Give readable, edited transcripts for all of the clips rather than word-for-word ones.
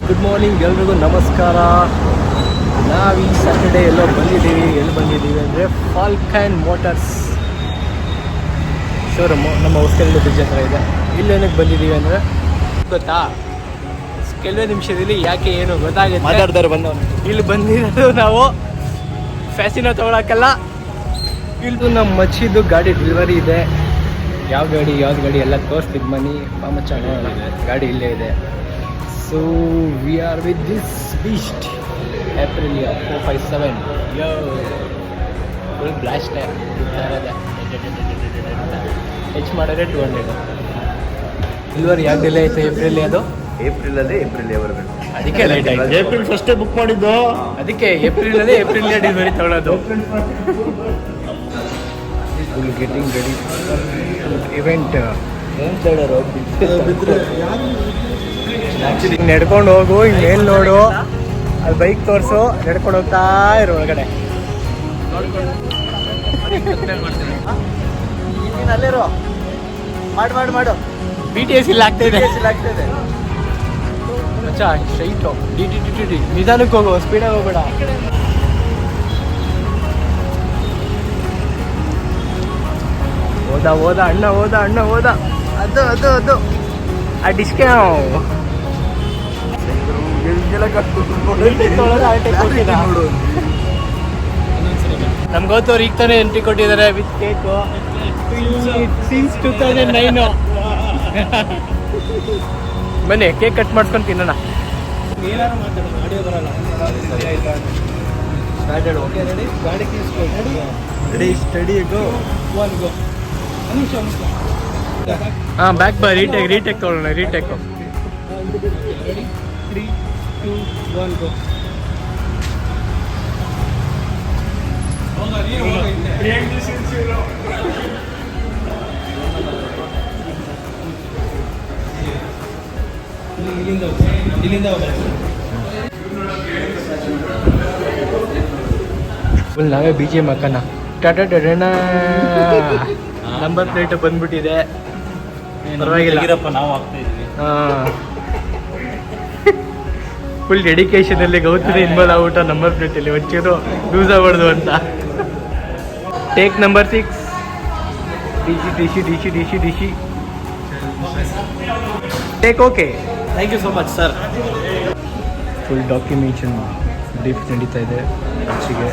Good morning ಎಲ್ರಿಗೂ ನಮಸ್ಕಾರ. ನಾವು ಈ ಸ್ಯಾಟರ್ಡೇ ಎಲ್ಲೋ ಬಂದಿದ್ದೀವಿ. ಎಲ್ಲಿ ಬಂದಿದ್ದೀವಿ ಅಂದರೆ ಫಾಲ್ಕನ್ ಮೋಟರ್ಸ್ ಶೋರೂಮು ನಮ್ಮ ಹೊಸಕಲ್ಲು ಬ್ರಿಡ್ಜ್ ಹತ್ರ ಇದೆ. ಇಲ್ಲೇನಕ್ಕೆ ಬಂದಿದ್ದೀವಿ ಅಂದರೆ ಗೊತ್ತಾ, ಕೆಲವೇ ನಿಮಿಷದಲ್ಲಿ ಯಾಕೆ ಏನು ಗೊತ್ತಾಗುತ್ತೆ. ಮಾತಾಡ್ತಾರೆ ಬಂದವನು. ಇಲ್ಲಿ ಬಂದಿರೋದು ನಾವು ಫ್ಯಾಸಿನೋ ತೊಗೊಳಕ್ಕಲ್ಲ, ಇಲ್ಲಿ ನಮ್ಮ ಮಚ್ಚಿದ್ದು ಗಾಡಿ ಡೆಲಿವರಿ ಇದೆ. ಯಾವ್ದು ಗಾಡಿ ಎಲ್ಲ ತೋರಿಸ್ತಿದ್ದು ಮನಿ ಮಚ್ಚ ಗಾಡಿ ಇಲ್ಲೇ ಇದೆ. So we are with this beast Aprilia 457 full blast ಇರೋದೆ. ಹೆಚ್ಚು ಮಾಡಿದ್ರೆ 200. ಡೆಲಿವರಿ ಯಾಕೆ ಡಿಲೇ ಆಯಿತು? ಏಪ್ರಿಲಿಯಾದು ಏಪ್ರಿಲಲ್ಲಿ ಬರಬೇಕು. ಅದಕ್ಕೆ ಲೈಟ್ ಆಯಿತು. ಏಪ್ರಿಲ್ ಫಸ್ಟೇ ಬುಕ್ ಮಾಡಿದ್ದು, ಅದಕ್ಕೆ ಏಪ್ರಿಲಲ್ಲಿ ಡೆಲಿವರಿ ತಗೊಳ್ಳೋದು. Full getting ready event. ನಡ್ಕೊಂಡು ಹೋಗು, ಹಿಂಗೆ ಮೇಲೆ ನೋಡು, ಅಲ್ಲಿ ಬೈಕ್ ತೋರಿಸು, ನಡ್ಕೊಂಡು ಹೋಗ್ತಾ ಇರು ಒಳಗಡೆ. ಅಲ್ಲಿರೋ ಮಾಡು BTS ಇಲ್ಲ ಆಗ್ತಾಯಿದೆ. ಅಚ್ಚಾ ಸ್ಟ್ರೈಟು ಡಿ ನಿಧಾನಕ್ಕೆ ಹೋಗು, ಸ್ಪೀಡಾಗಿ ಹೋಗ್ಬೇಡ. ಹೋದ ಅಣ್ಣ ಹೋದ. ಅದು ಆ ಡಿಸ್ಕೆ ನಮ್ಗೆ ಗೊತ್ತವ್ರು ಈಗ ತಾನೇ ಎಂಟ್ರಿ ಕೊಟ್ಟಿದ್ದಾರೆ ವಿತ್ ಕೇಕು ಸಿನ್ಸ್ 2009. ಬನ್ನಿ ಕೇಕ್ ಕಟ್ ಮಾಡ್ಕೊಂಡು ತಿನ್ನೋಣ. ಏನಾರು ಮಾತಾಡೋಣ, ಆಡಿಯೋ ಬರಲ್ಲ. Ready study go one go. ಹಾಂ ಬ್ಯಾಕ್ ಬಾ, ರೀಟೇಕ್ ತೊಗೊಳ್ಳೋಣ. ರೀಟೇಕು 3, 2, 1 ಗೋ. ಫುಲ್ ನಾವೇ BGM ಹಾಕೋಣ. ಟಾಟಾ ನಂಬರ್ ಪ್ಲೇಟ್ ಬಂದ್ಬಿಟ್ಟಿದೆ, ಪರವಾಗಿಲ್ಲ. ನಾವು ಆಗ್ತಾ ಇದ್ವಿ. ಫುಲ್ ಡೆಡಿಕೇಶನಲ್ಲಿ ಗೌತಮಿ ಇನ್ವಾಲ್ವ್ ಆಗ್ಬಿಟ್ಟು ನಂಬರ್ ಪ್ಲೇಟಲ್ಲಿ ಒಂಚೂರು ಲೂಸ್ ಆಗ್ಬಾರ್ದು ಅಂತ. Take number 6 DC take. Okay, thank you so much sir. Full documentation brief ನಡೀತಾ ಇದೆ ಖರ್ಚಿಗೆ.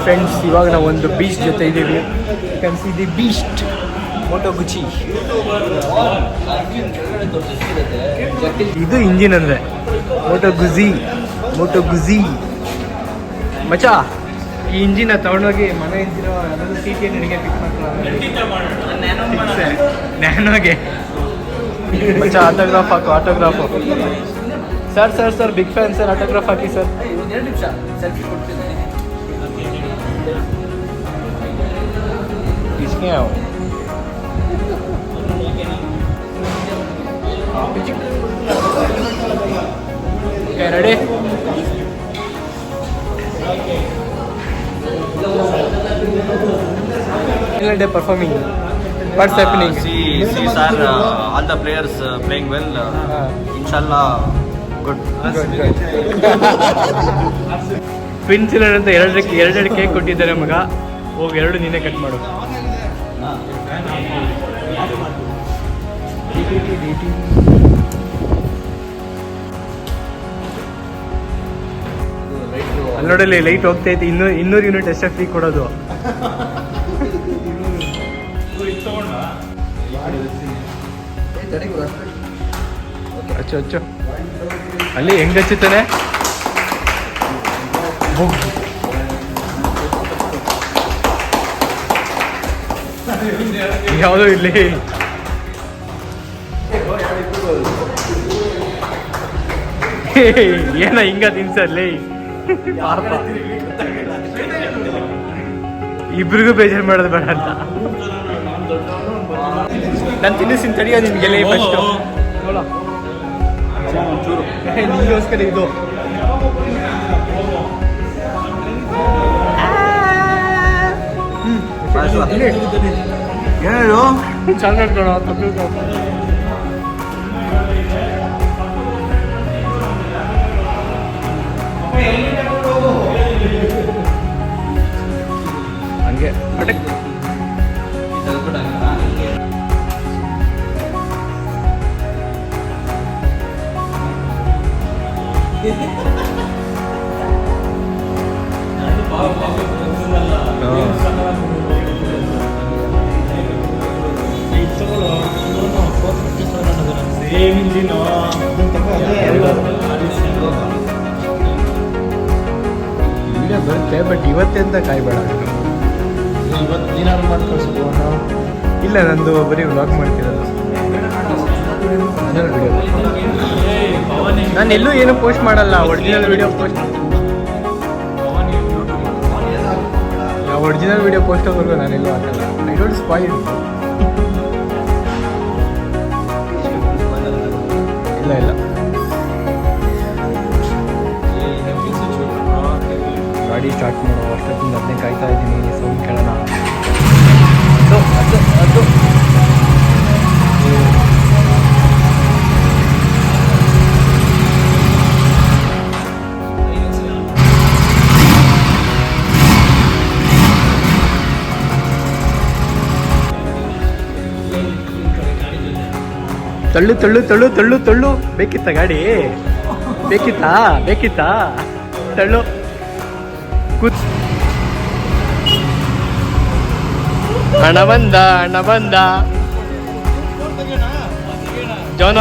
ಫ್ರೆಂಡ್ಸ್, ಇವಾಗ ನಾವು ಒಂದು ಬೀಚ್ ಜೊತೆ ಇದ್ದೀವಿ. You can see the beast Moto Guzzi. ಇದು ಇಂಜಿನ್ ಅಂದರೆ ಮೋಟೋ ಗುಜಿ ಮಚಾ. ಈ ಇಂಜಿನ ತಗೊಂಡೋಗಿ ಮನೆ ಇಂಜಿನ ಅದನ್ನು CT ನನಗೆ ಫಿಕ್ಸ್ ಮಾಡ್ಕೊಳ್ಳೋಣ. ನ್ಯಾನೋಗೆ ಮಚಾ ಆಟೋಗ್ರಾಫ್ ಹಾಕು. Sir big fan sir, autograph ಹಾಕಿ ಸರ್. इसके आओ ready? Day performing. What's happening? See sir, all the players playing well. Inshallah, good. Twins ಇಲ್ಲ ಅಂತ ಎರಡು ಕೇಕ್ ಕೊಟ್ಟಿದ್ದಾರೆ ಮಗ. ಹೋಗಿ ಎರಡು ನೀನೇ ಕಟ್ ಮಾಡು. ಅಲ್ಲೋಡಲ್ಲಿ ಲೈಟ್ ಹೋಗ್ತಾ ಐತಿ. 200 ಯೂನಿಟ್ ಅಷ್ಟೇ ಫ್ರೀ ಕೊಡೋದು. ಅಚ್ಚು ಅಲ್ಲಿ ಹೆಂಗ್ ಹಚ್ಚುತ್ತಾನೆ. ಯಾವುದೋ ಇಲ್ಲಿ ಏನ ಹಿಂಗ ತಿನ್ಸಲ್ಲಿ ಇಬ್ರಿಗೂ ಬೇಜಾರು ಮಾಡೋದು ಬೇಡ ಅಂತ ನಾನು ತಿನ್ನಿಸ್ತೀನಿ. ತಡಿಯೋ ನಿನ್ಗೆಲ್ಲ ಫಸ್ಟ್ ನಿಮಗೋಸ್ಕರ ಇದು ಏನು ಚೆನ್ನಾಗಿ ಹಂಗೆ ಪಟಕ್. ವಿಡಿಯೋ ಬರುತ್ತೆ, ಬಟ್ ಇವತ್ತೆಂತ ಕಾಯ್ಬೇಡ. ಇವತ್ತು ನೀನಾದ್ರು ಮಾಡಿ ಕಳಿಸೋದು. ಇಲ್ಲ, ನಂದು ಬರೀ ವ್ಲಾಗ್ ಮಾಡ್ತಿರೋದು. ಒರಿಜಿನಲ್ ವಿಡಿಯೋ ನಾನು ಎಲ್ಲೂ ಏನು ಪೋಸ್ಟ್ ಮಾಡಲ್ಲ. Original video post original video post ಆಗೋರ್ಗು ನಾನೆಲ್ಲೂ ಹಾಕಲ್ಲ. I don't spoil. ಇಲ್ಲ ಇಲ್ಲ, ಗಾಡಿ ಸ್ಟಾರ್ಟ್ ಮಾಡೋ ಅಷ್ಟೊತ್ತಿಂದ ಅದನ್ನೇ ಕಾಯ್ತಾ ಇದ್ದೀನಿ. ಸೌಂಡ್ ಕೇಳೋಣ. ಅದು ತಳ್ಳು ತಳ್ಳು ತಳ್ಳು ತಳ್ಳು ತಳ್ಳು. ಬೇಕಿತ್ತ ಗಾಡಿ? ಬೇಕಿತ್ತಾ ತಳ್ಳು. ಕೂತ್. ಹಣ ಬಂದ ಜೋನ.